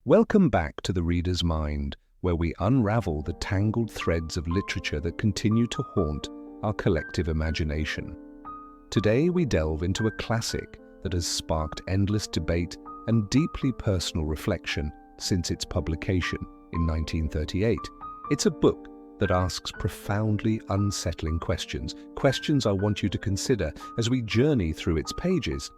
Welcome back to the Reader's Mind, where we unravel the tangled threads of literature that continue to haunt our collective imagination. Today we delve into a classic that has sparked endless debate and deeply personal reflection since its publication in 1938. It's a book that asks profoundly unsettling questions I want you to consider as we journey through its pages.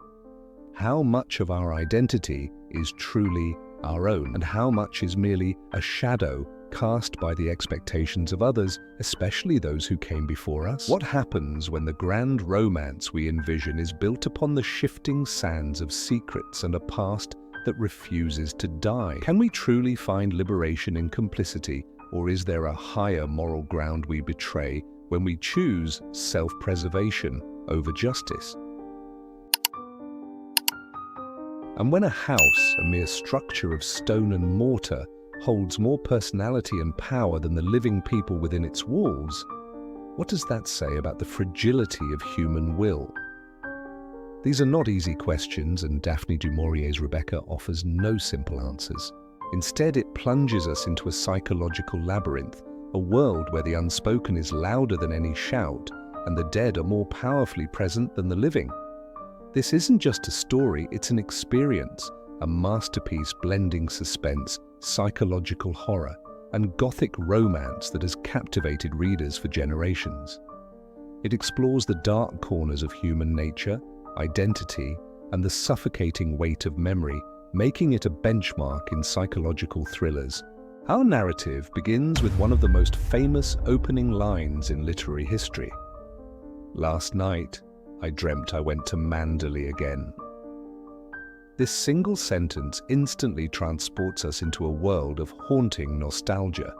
How much of our identity is truly our own, and how much is merely a shadow cast by the expectations of others, especially those who came before us? What happens when the grand romance we envision is built upon the shifting sands of secrets and a past that refuses to die? Can we truly find liberation in complicity, or is there a higher moral ground we betray when we choose self-preservation over justice? And when a house, a mere structure of stone and mortar, holds more personality and power than the living people within its walls, what does that say about the fragility of human will? These are not easy questions, and Daphne du Maurier's Rebecca offers no simple answers. Instead, it plunges us into a psychological labyrinth, a world where the unspoken is louder than any shout, and the dead are more powerfully present than the living. This isn't just a story, it's an experience, a masterpiece blending suspense, psychological horror, and Gothic romance that has captivated readers for generations. It explores the dark corners of human nature, identity, and the suffocating weight of memory, making it a benchmark in psychological thrillers. Our narrative begins with one of the most famous opening lines in literary history. "Last night, I dreamt I went to Manderley again." This single sentence instantly transports us into a world of haunting nostalgia,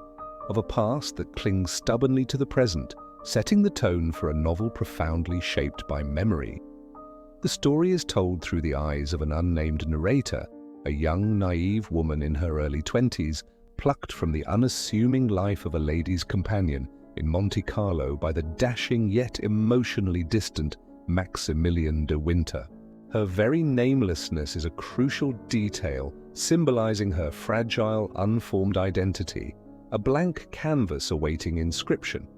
of a past that clings stubbornly to the present, setting the tone for a novel profoundly shaped by memory. The story is told through the eyes of an unnamed narrator, a young, naive woman in her early 20s, plucked from the unassuming life of a lady's companion in Monte Carlo by the dashing yet emotionally distant Maximilian de Winter. Her very namelessness is a crucial detail, symbolizing her fragile, unformed identity, a blank canvas awaiting inscription.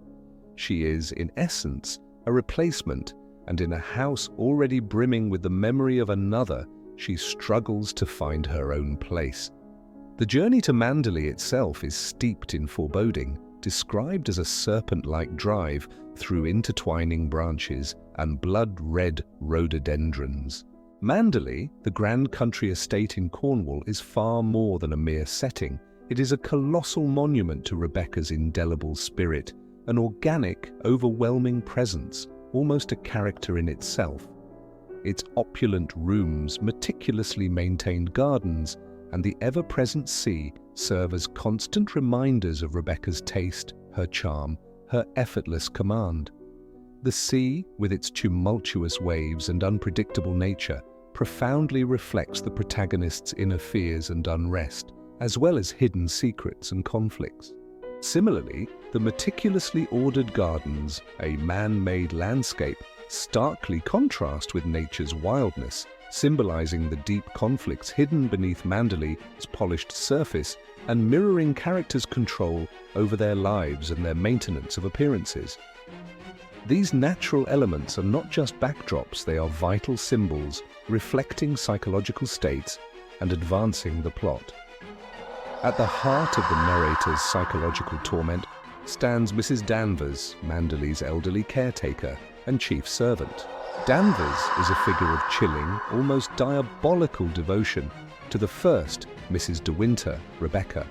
She is, in essence, a replacement, and in a house already brimming with the memory of another, she struggles to find her own place. The journey to Manderley itself is steeped in foreboding, described as a serpent-like drive through intertwining branches and blood-red rhododendrons. Manderley, the grand country estate in Cornwall, is far more than a mere setting. It is a colossal monument to Rebecca's indelible spirit, an organic, overwhelming presence, almost a character in itself. Its opulent rooms, meticulously maintained gardens, and the ever-present sea serve as constant reminders of Rebecca's taste, her charm, her effortless command. The sea, with its tumultuous waves and unpredictable nature, profoundly reflects the protagonist's inner fears and unrest, as well as hidden secrets and conflicts. Similarly, the meticulously ordered gardens, a man-made landscape, starkly contrast with nature's wildness, symbolizing the deep conflicts hidden beneath Manderley's polished surface and mirroring characters' control over their lives and their maintenance of appearances. These natural elements are not just backdrops, they are vital symbols, reflecting psychological states and advancing the plot. At the heart of the narrator's psychological torment stands Mrs. Danvers, Manderley's elderly caretaker and chief servant. Danvers is a figure of chilling, almost diabolical devotion to the first Mrs. de Winter, Rebecca.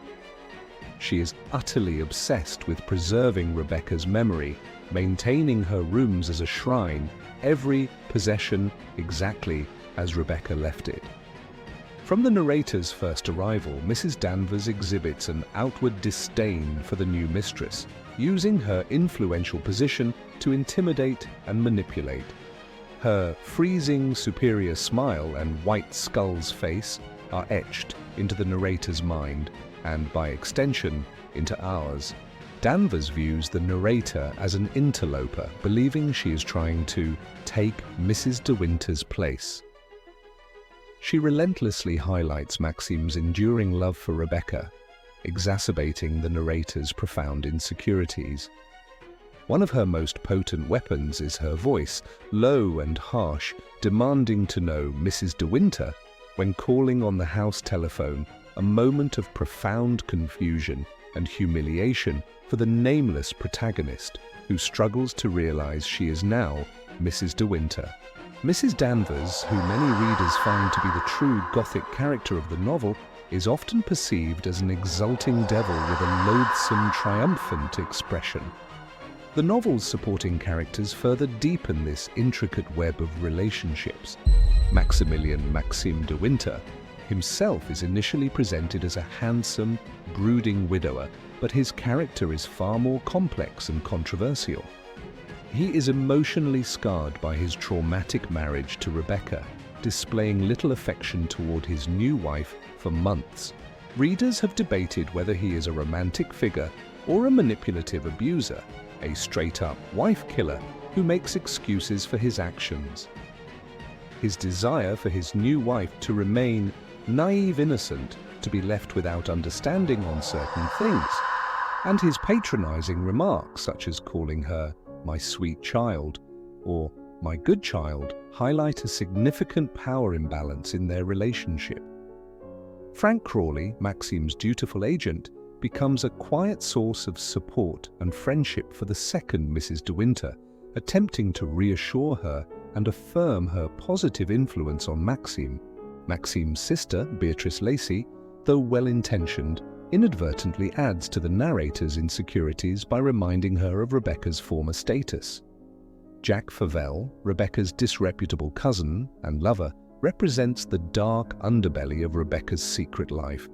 She is utterly obsessed with preserving Rebecca's memory, maintaining her rooms as a shrine, every possession exactly as Rebecca left it. From the narrator's first arrival, Mrs. Danvers exhibits an outward disdain for the new mistress, using her influential position to intimidate and manipulate. Her freezing superior smile and white skull's face are etched into the narrator's mind, and by extension, into ours. Danvers views the narrator as an interloper, believing she is trying to take Mrs. de Winter's place. She relentlessly highlights Maxim's enduring love for Rebecca, exacerbating the narrator's profound insecurities. One of her most potent weapons is her voice, low and harsh, demanding to know Mrs. de Winter when calling on the house telephone, a moment of profound confusion and humiliation for the nameless protagonist who struggles to realize she is now Mrs. de Winter. Mrs. Danvers, who many readers find to be the true Gothic character of the novel, is often perceived as an exulting devil with a loathsome, triumphant expression. The novel's supporting characters further deepen this intricate web of relationships. Maxime de Winter himself is initially presented as a handsome, brooding widower, but his character is far more complex and controversial. He is emotionally scarred by his traumatic marriage to Rebecca, displaying little affection toward his new wife for months. Readers have debated whether he is a romantic figure or a manipulative abuser, a straight-up wife killer who makes excuses for his actions. His desire for his new wife to remain naive innocent, to be left without understanding on certain things, and his patronizing remarks such as calling her "my sweet child" or "my good child" highlight a significant power imbalance in their relationship. Frank Crawley, Maxim's dutiful agent, becomes a quiet source of support and friendship for the second Mrs. de Winter, attempting to reassure her and affirm her positive influence on Maxime. Maxime's sister, Beatrice Lacey, though well-intentioned, inadvertently adds to the narrator's insecurities by reminding her of Rebecca's former status. Jack Favell, Rebecca's disreputable cousin and lover, represents the dark underbelly of Rebecca's secret life,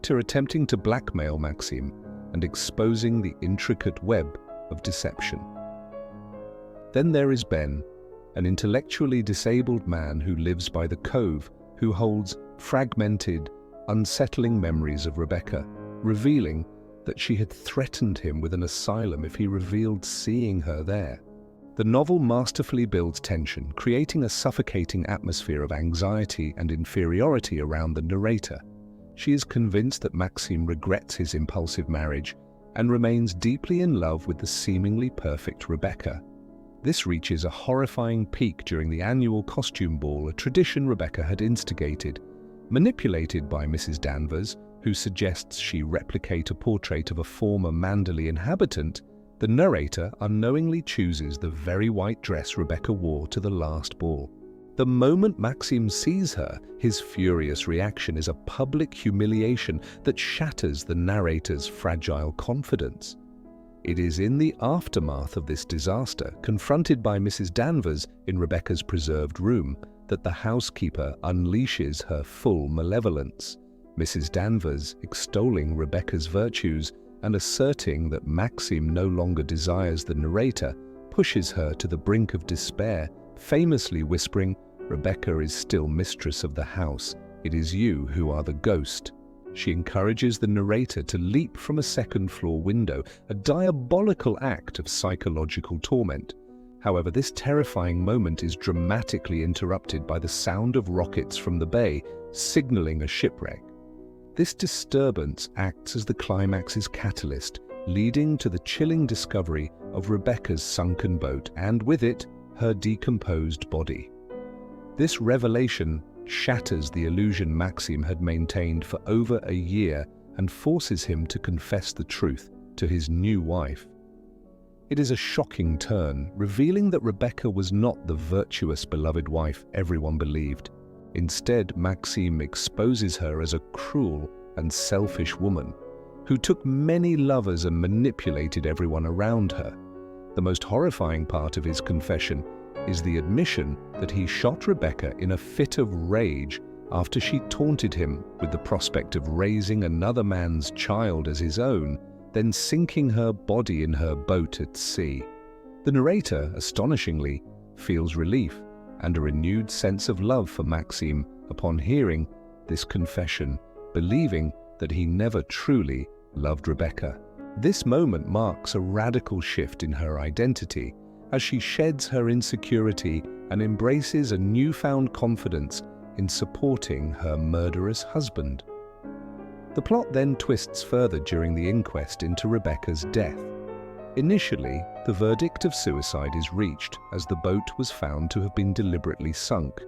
attempting to blackmail Maxime and exposing the intricate web of deception. Then there is Ben, an intellectually disabled man who lives by the cove, who holds fragmented, unsettling memories of Rebecca, revealing that she had threatened him with an asylum if he revealed seeing her there. The novel masterfully builds tension, creating a suffocating atmosphere of anxiety and inferiority around the narrator. She is convinced that Maxime regrets his impulsive marriage and remains deeply in love with the seemingly perfect Rebecca. This reaches a horrifying peak during the annual costume ball, a tradition Rebecca had instigated. Manipulated by Mrs. Danvers, who suggests she replicate a portrait of a former Manderley inhabitant, the narrator unknowingly chooses the very white dress Rebecca wore to the last ball. The moment Maxime sees her, his furious reaction is a public humiliation that shatters the narrator's fragile confidence. It is in the aftermath of this disaster, confronted by Mrs. Danvers in Rebecca's preserved room, that the housekeeper unleashes her full malevolence. Mrs. Danvers, extolling Rebecca's virtues and asserting that Maxime no longer desires the narrator, pushes her to the brink of despair, famously whispering, "Rebecca is still mistress of the house. It is you who are the ghost." She encourages the narrator to leap from a second-floor window, a diabolical act of psychological torment. However, this terrifying moment is dramatically interrupted by the sound of rockets from the bay, signaling a shipwreck. This disturbance acts as the climax's catalyst, leading to the chilling discovery of Rebecca's sunken boat and, with it, her decomposed body. This revelation shatters the illusion Maxime had maintained for over a year and forces him to confess the truth to his new wife. It is a shocking turn, revealing that Rebecca was not the virtuous, beloved wife everyone believed. Instead, Maxime exposes her as a cruel and selfish woman who took many lovers and manipulated everyone around her. The most horrifying part of his confession is the admission that he shot Rebecca in a fit of rage after she taunted him with the prospect of raising another man's child as his own, then sinking her body in her boat at sea. The narrator, astonishingly, feels relief and a renewed sense of love for Maxime upon hearing this confession, believing that he never truly loved Rebecca. This moment marks a radical shift in her identity, as she sheds her insecurity and embraces a newfound confidence in supporting her murderous husband. The plot then twists further during the inquest into Rebecca's death. Initially, the verdict of suicide is reached as the boat was found to have been deliberately sunk.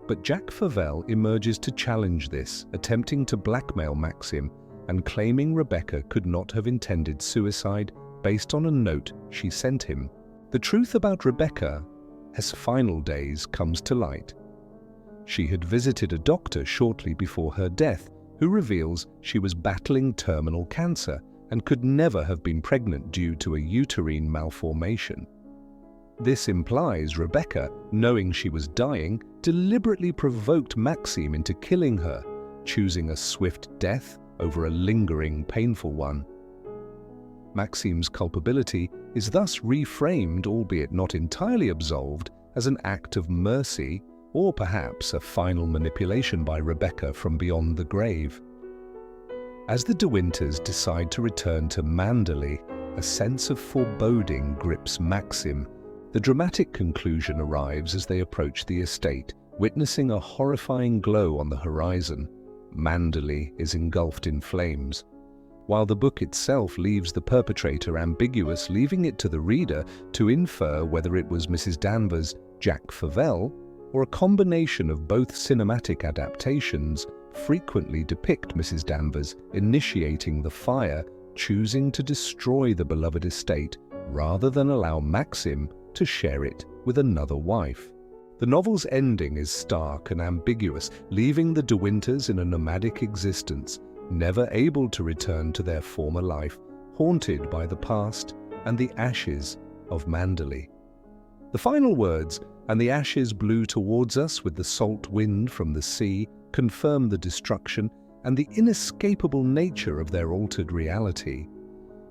But Jack Favell emerges to challenge this, attempting to blackmail Maxim and claiming Rebecca could not have intended suicide based on a note she sent him. The truth about Rebecca's final days comes to light. She had visited a doctor shortly before her death, who reveals she was battling terminal cancer and could never have been pregnant due to a uterine malformation. This implies Rebecca, knowing she was dying, deliberately provoked Maxim into killing her, choosing a swift death over a lingering, painful one. Maxim's culpability is thus reframed, albeit not entirely absolved, as an act of mercy or perhaps a final manipulation by Rebecca from beyond the grave. As the De Winters decide to return to Manderley, a sense of foreboding grips Maxim. The dramatic conclusion arrives as they approach the estate, witnessing a horrifying glow on the horizon. Manderley is engulfed in flames. While the book itself leaves the perpetrator ambiguous, leaving it to the reader to infer whether it was Mrs. Danvers, Jack Favell, or a combination of both. Cinematic adaptations frequently depict Mrs. Danvers initiating the fire, choosing to destroy the beloved estate rather than allow Maxim to share it with another wife. The novel's ending is stark and ambiguous, leaving the De Winters in a nomadic existence, never able to return to their former life, haunted by the past and the ashes of Manderley. The final words, "And the ashes blew towards us with the salt wind from the sea," confirm the destruction and the inescapable nature of their altered reality.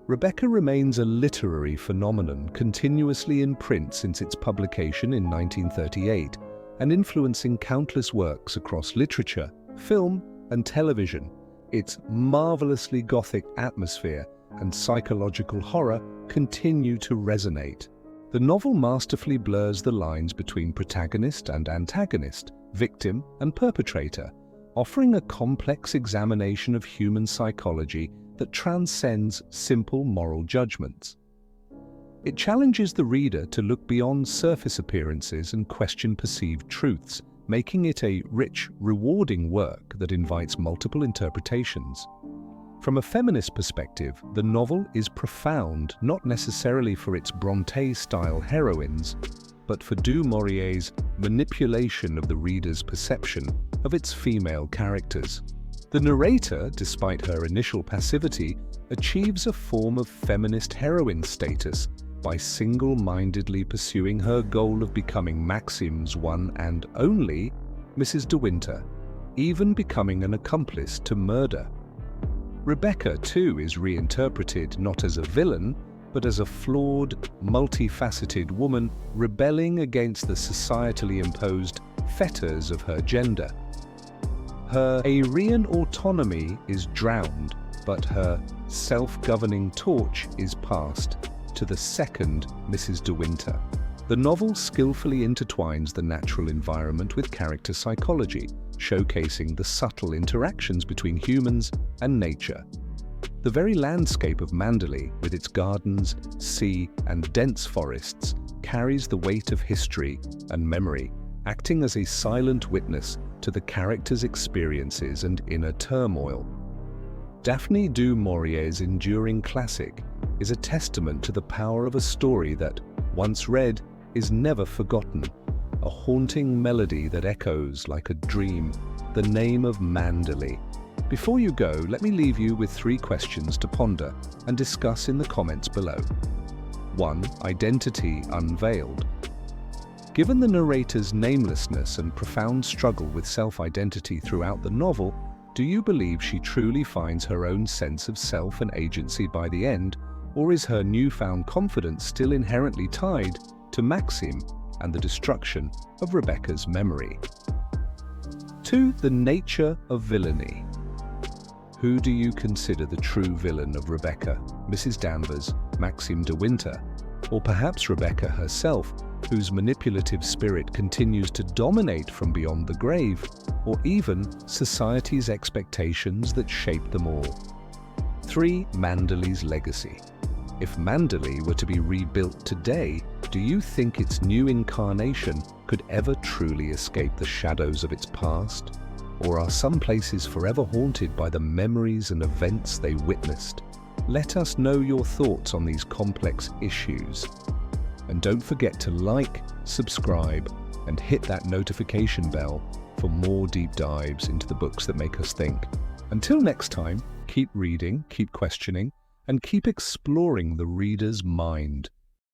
Rebecca remains a literary phenomenon, continuously in print since its publication in 1938, and influencing countless works across literature, film, and television. Its marvelously Gothic atmosphere and psychological horror continue to resonate. The novel masterfully blurs the lines between protagonist and antagonist, victim and perpetrator, offering a complex examination of human psychology that transcends simple moral judgments. It challenges the reader to look beyond surface appearances and question perceived truths, making it a rich, rewarding work that invites multiple interpretations. From a feminist perspective, the novel is profound, not necessarily for its Brontë-style heroines, but for du Maurier's manipulation of the reader's perception of its female characters. The narrator, despite her initial passivity, achieves a form of feminist heroine status by single-mindedly pursuing her goal of becoming Maxim's one and only Mrs. De Winter, even becoming an accomplice to murder. Rebecca, too, is reinterpreted not as a villain, but as a flawed, multifaceted woman rebelling against the societally imposed fetters of her gender. Her Aryan autonomy is drowned, but her self-governing torch is passed to the second Mrs. De Winter. The novel skillfully intertwines the natural environment with character psychology, showcasing the subtle interactions between humans and nature. The very landscape of Manderley, with its gardens, sea, and dense forests, carries the weight of history and memory, acting as a silent witness to the characters' experiences and inner turmoil. Daphne du Maurier's enduring classic is a testament to the power of a story that, once read, is never forgotten, a haunting melody that echoes like a dream, the name of Manderley. Before you go, let me leave you with 3 questions to ponder and discuss in the comments below. 1. Identity unveiled. Given the narrator's namelessness and profound struggle with self-identity throughout the novel, do you believe she truly finds her own sense of self and agency by the end, or is her newfound confidence still inherently tied to Maxim and the destruction of Rebecca's memory? 2. The nature of villainy. Who do you consider the true villain of Rebecca, Mrs. Danvers, Maxim de Winter, or perhaps Rebecca herself, whose manipulative spirit continues to dominate from beyond the grave, or even society's expectations that shape them all. 3. Manderley's legacy. If Manderley were to be rebuilt today, do you think its new incarnation could ever truly escape the shadows of its past? Or are some places forever haunted by the memories and events they witnessed? Let us know your thoughts on these complex issues. And don't forget to like, subscribe, and hit that notification bell for more deep dives into the books that make us think. Until next time, keep reading, keep questioning, and keep exploring the reader's mind.